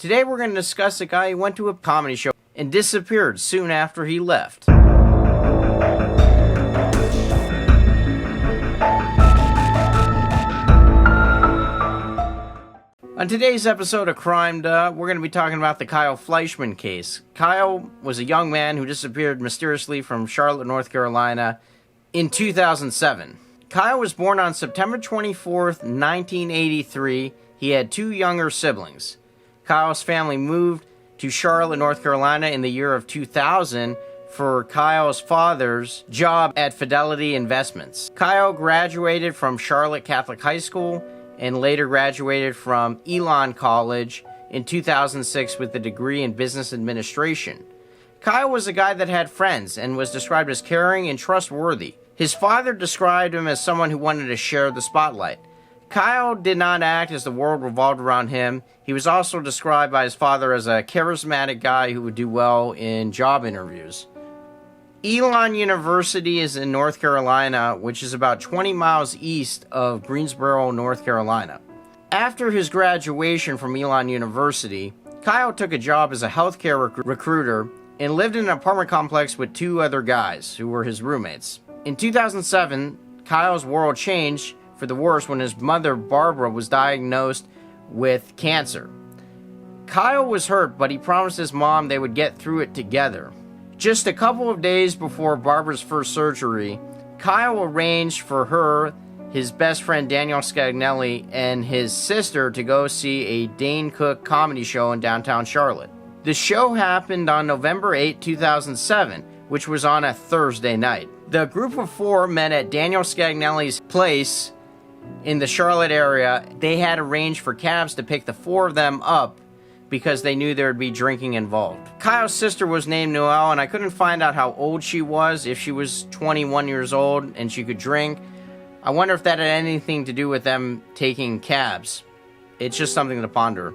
Today we're going to discuss a guy who went to a comedy show and disappeared soon after he left. On today's episode of Crime Duh, we're going to be talking about the Kyle Fleischmann case. Kyle was a young man who disappeared mysteriously from Charlotte, North Carolina in 2007. Kyle was born on September 24th, 1983. He had two younger siblings. Kyle's family moved to Charlotte, North Carolina in the year of 2000 for Kyle's father's job at Fidelity Investments. Kyle graduated from Charlotte Catholic High School and later graduated from Elon College in 2006 with a degree in business administration. Kyle was a guy that had friends and was described as caring and trustworthy. His father described him as someone who wanted to share the spotlight. Kyle did not act as the world revolved around him. He was also described by his father as a charismatic guy who would do well in job interviews. Elon University is in North Carolina, which is about 20 miles east of Greensboro, North Carolina. After his graduation from Elon University, Kyle took a job as a healthcare recruiter and lived in an apartment complex with two other guys who were his roommates. In 2007, Kyle's world changed for the worse when his mother, Barbara, was diagnosed with cancer. Kyle was hurt, but he promised his mom they would get through it together. Just a couple of days before Barbara's first surgery, Kyle arranged for her, his best friend Daniel Scagnelli, and his sister to go see a Dane Cook comedy show in downtown Charlotte. The show happened on November 8, 2007, which was on a Thursday night. The group of four met at Daniel Scagnelli's place in the Charlotte area. They had arranged for cabs to pick the four of them up because they knew there would be drinking involved. Kyle's sister was named Noelle, and I couldn't find out how old she was, if she was 21 years old and she could drink. I wonder if that had anything to do with them taking cabs. It's just something to ponder.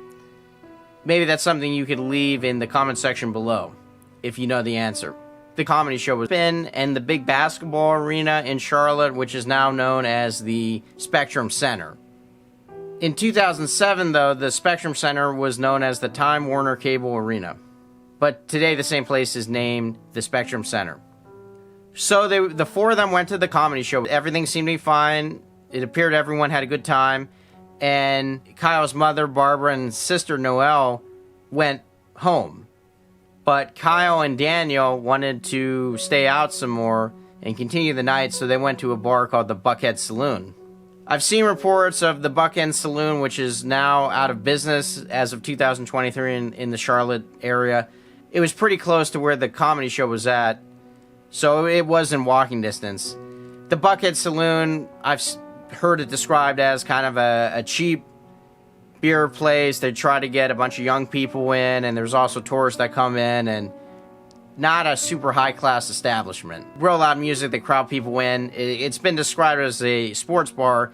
Maybe that's something you could leave in the comment section below, if you know the answer. The comedy show was in and the big basketball arena in Charlotte, which is now known as the Spectrum Center. In 2007, though, the Spectrum Center was known as the Time Warner Cable Arena. But today, the same place is named the Spectrum Center. So the four of them went to the comedy show. Everything seemed to be fine. It appeared everyone had a good time. And Kyle's mother, Barbara, and sister, Noelle, went home. But Kyle and Daniel wanted to stay out some more and continue the night, so they went to a bar called the Buckhead Saloon. I've seen reports of the Buckhead Saloon, which is now out of business as of 2023 in the Charlotte area. It was pretty close to where the comedy show was at, so it was in walking distance. The Buckhead Saloon, I've heard it described as kind of a cheap beer place. They try to get a bunch of young people in, and there's also tourists that come in, and not a super high-class establishment. Real loud music that crowd people in. It's been described as a sports bar,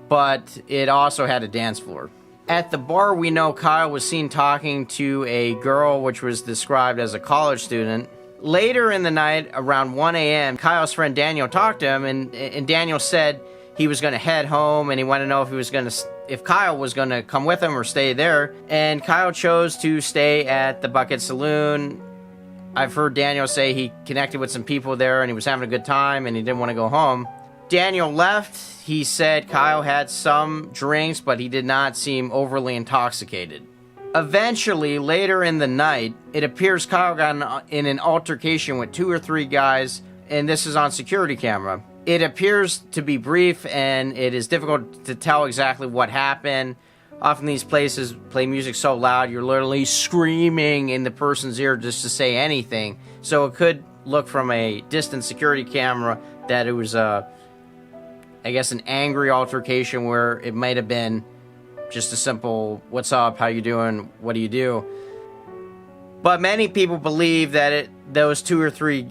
but it also had a dance floor. At the bar, we know Kyle was seen talking to a girl which was described as a college student. Later in the night, around 1 a.m., Kyle's friend Daniel talked to him, and Daniel said he was going to head home, and he wanted to know if Kyle was going to come with him or stay there. And Kyle chose to stay at the Buckhead Saloon. I've heard Daniel say he connected with some people there and he was having a good time and he didn't want to go home. Daniel left. He said Kyle had some drinks, but he did not seem overly intoxicated. Eventually, later in the night, it appears Kyle got in an altercation with two or three guys, and this is on security camera. It appears to be brief, and it is difficult to tell exactly what happened. Often these places play music so loud, you're literally screaming in the person's ear just to say anything. So it could look from a distant security camera that it was, I guess, an angry altercation where it might have been just a simple, "What's up? How you doing? What do you do?" But many people believe that those two or three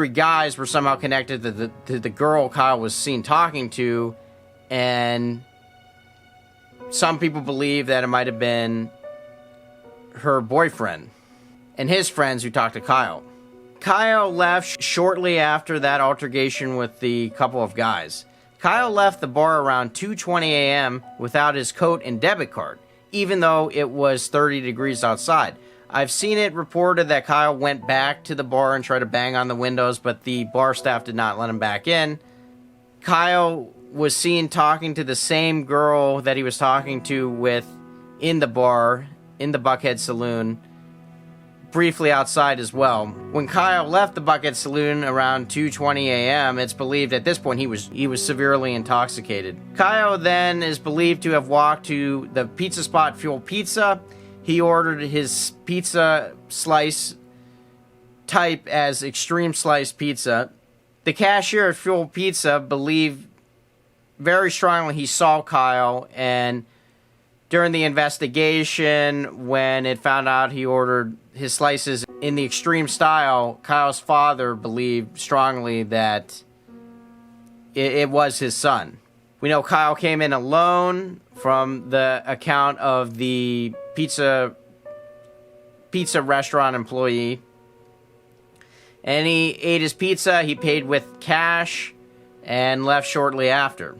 guys were somehow connected to the girl Kyle was seen talking to, and some people believe that it might have been her boyfriend and his friends who talked to Kyle. Kyle left shortly after that altercation with the couple of guys. Kyle left the bar around 2:20 a.m. without his coat and debit card. even though it was 30 degrees outside. I've seen it reported that Kyle went back to the bar and tried to bang on the windows, but the bar staff did not let him back in. Kyle was seen talking to the same girl that he was talking to with in the bar, in the Buckhead Saloon, briefly outside as well. When Kyle left the Buckhead Saloon around 2:20 a.m., it's believed at this point he was severely intoxicated. Kyle then is believed to have walked to the pizza spot Fuel Pizza. He ordered his pizza slice type as extreme sliced pizza. The cashier at Fuel Pizza believed very strongly he saw Kyle, and during the investigation, when it found out he ordered his slices in the extreme style, Kyle's father believed strongly that it was his son. We know Kyle came in alone from the account of the pizza restaurant employee. And he ate his pizza, he paid with cash, and left shortly after.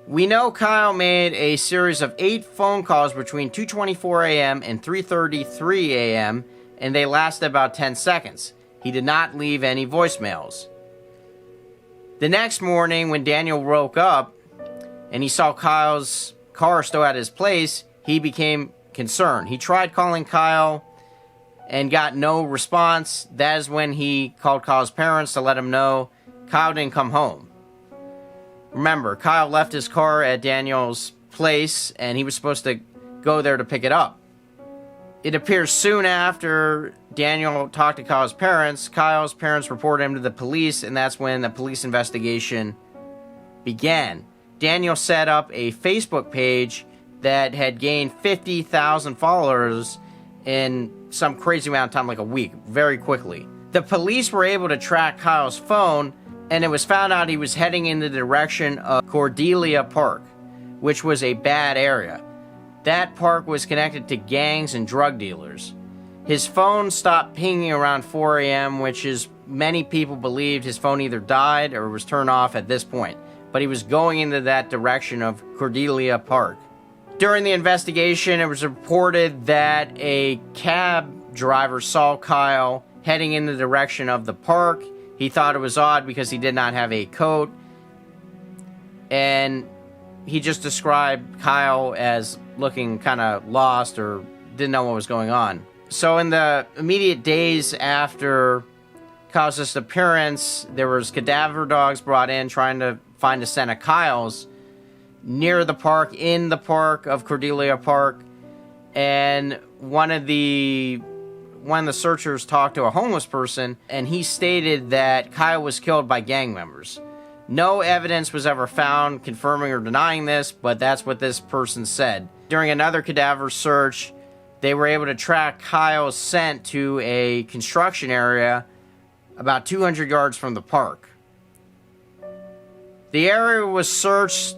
We know Kyle made a series of 8 phone calls between 2:24 a.m. and 3:33 a.m., and they lasted about 10 seconds. He did not leave any voicemails. The next morning, when Daniel woke up and he saw Kyle's car still at his place, he became concerned. He tried calling Kyle and got no response. That is when he called Kyle's parents to let him know Kyle didn't come home. Remember, Kyle left his car at Daniel's place, and he was supposed to go there to pick it up. It appears soon after Daniel talked to Kyle's parents reported him to the police, and that's when the police investigation began. Daniel set up a Facebook page that had gained 50,000 followers in some crazy amount of time, like a week, very quickly. The police were able to track Kyle's phone, and it was found out he was heading in the direction of Cordelia Park, which was a bad area. That park was connected to gangs and drug dealers. His phone stopped pinging around 4 a.m., which is many people believed his phone either died or was turned off at this point. But he was going into that direction of Cordelia Park. During the investigation, it was reported that a cab driver saw Kyle heading in the direction of the park. He thought it was odd because he did not have a coat, and he just described Kyle as looking kind of lost or didn't know what was going on. So in the immediate days after Kyle's disappearance, there was cadaver dogs brought in trying to find a scent of Kyle's near the park, in the park of Cordelia Park, and one of the searchers talked to a homeless person, and he stated that Kyle was killed by gang members. No evidence was ever found confirming or denying this, but that's what this person said. During another cadaver search, they were able to track Kyle's scent to a construction area about 200 yards from the park. The area was searched,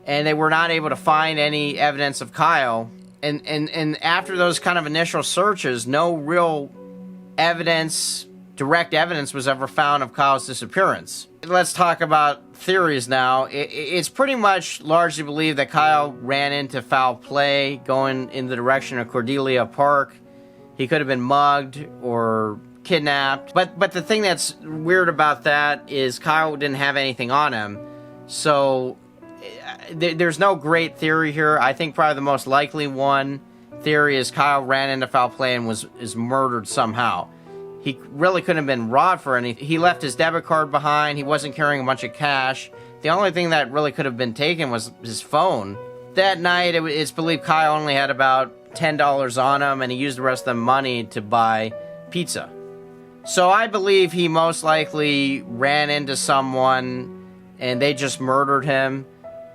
and they were not able to find any evidence of Kyle. And after those kind of initial searches, no real evidence, direct evidence, was ever found of Kyle's disappearance. Let's talk about theories now. It's pretty much largely believed that Kyle ran into foul play going in the direction of Cordelia Park. He could have been mugged or kidnapped. But the thing that's weird about that is Kyle didn't have anything on him. So there's no great theory here. I think probably the most likely one theory is Kyle ran into foul play and is murdered somehow. He really couldn't have been robbed for anything. He left his debit card behind. He wasn't carrying a bunch of cash. The only thing that really could have been taken was his phone. That night, it's believed Kyle only had about $10 on him, and he used the rest of the money to buy pizza. So I believe he most likely ran into someone, and they just murdered him,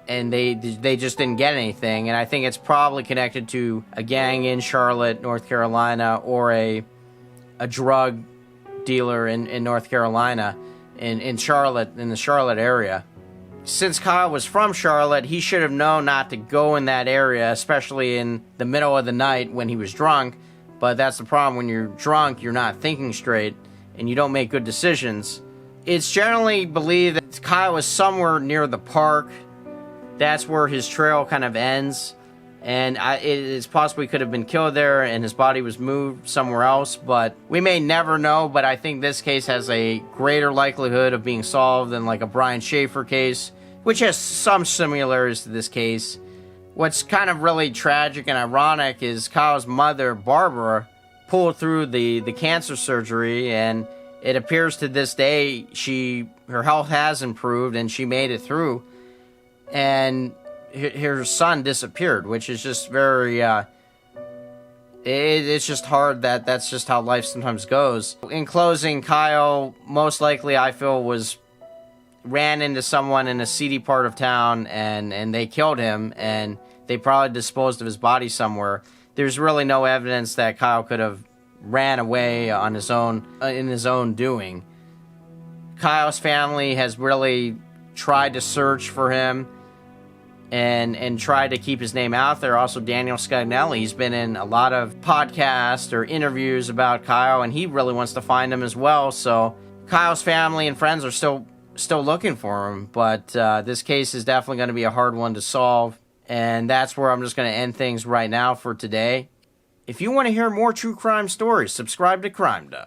and they just didn't get anything. And I think it's probably connected to a gang in Charlotte, North Carolina, or a drug dealer in North Carolina, in Charlotte, in the Charlotte area. Since Kyle was from Charlotte, he should have known not to go in that area, especially in the middle of the night when he was drunk. But that's the problem. When you're drunk, you're not thinking straight, and you don't make good decisions. It's generally believed that Kyle was somewhere near the park. That's where his trail kind of ends. And it's possibly could have been killed there and his body was moved somewhere else, but we may never know. But I think this case has a greater likelihood of being solved than like a Brian Schaefer case, which has some similarities to this case. What's kind of really tragic and ironic is Kyle's mother, Barbara, pulled through the cancer surgery, and it appears to this day her health has improved and she made it through. And her son disappeared, which is just very, it's just hard that's just how life sometimes goes. In closing, Kyle, most likely, I feel, ran into someone in a seedy part of town, and they killed him, and they probably disposed of his body somewhere. There's really no evidence that Kyle could have ran away on his own, in his own doing. Kyle's family has really tried to search for him and try to keep his name out there. Also, Daniel Scagnelli, he's been in a lot of podcasts or interviews about Kyle, and he really wants to find him as well. So Kyle's family and friends are still looking for him, but this case is definitely going to be a hard one to solve, and that's where I'm just going to end things right now for today. If you want to hear more true crime stories, subscribe to Crime Duh.